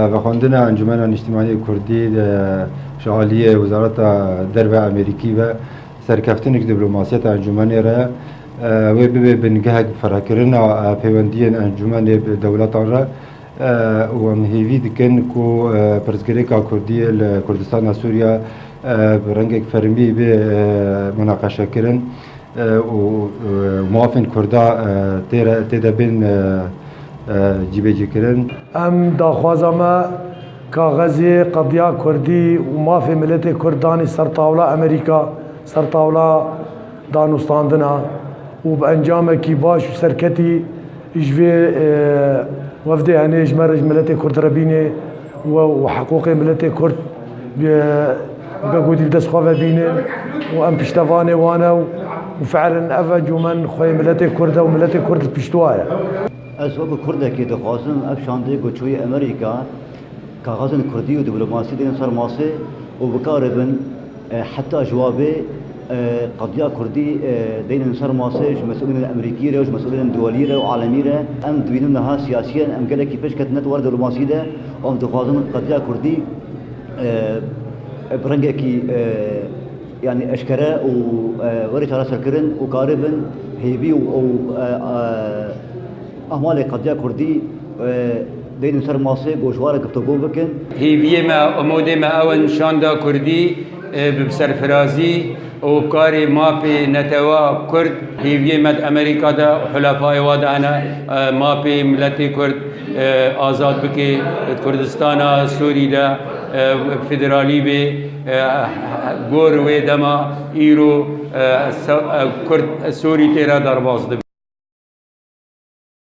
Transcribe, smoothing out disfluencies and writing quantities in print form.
بخواندن انجمن اجتماعی کردی شغالیه وزارت درب امریکی و سرکفتن دیپلماسیت انجمنی را و به بنگاه فراکرین پیوندی انجمن دولت آن را و مهیوی دکن کو پرسکری کا کردی کردستان سوریا برنگ فرمی به مناقشه کردن و موافن کردا تیرا بین جیبه کردن. داخوازما کاغذی قضیه کردی و مافی ملت کردانی سرطاولا امریکا سرطاولا دانستاندنا و به انجام کی باش سرکتی جوی وفد هنیج مرج ملت کرد ربینه و حقوق ملت کرد بقودی دست خواه بینه و ام پشتوانه وانه و فعلا افجو من خواه ملت کرد و ملت کرد پشتواه. از وقت کرده که دخواستم افشانده گوچوی امریکا کاغذن کردی و دیپلماسی دین سر ماسه و بکاربن حتی جوابه قضیه کردی دین سر ماسه مسئولین امریکی را و مسئولین دولی را و عالمی را ام دوینم نها سیاسیا ام گله کی پیش کت نتوار دیپلماسی ده ام دخواستم قضیه کردی برنگه کی يعني اشكره ووري ترى سكرن وقاربن هيبي و اهمال قضيه كردي دين سر ماسه گوشوار گفتگو بکن هیویه ما اموده ما اون شاندا کردی بسرفرازی و کاری ماپی نتوا کرد هیویه مد امریکا دا حلفای وادانا ماپی ملتی کرد آزاد بکی کردستان سوری دا فدرالی به گور و دما ایرو کرد سوری تیرا درباز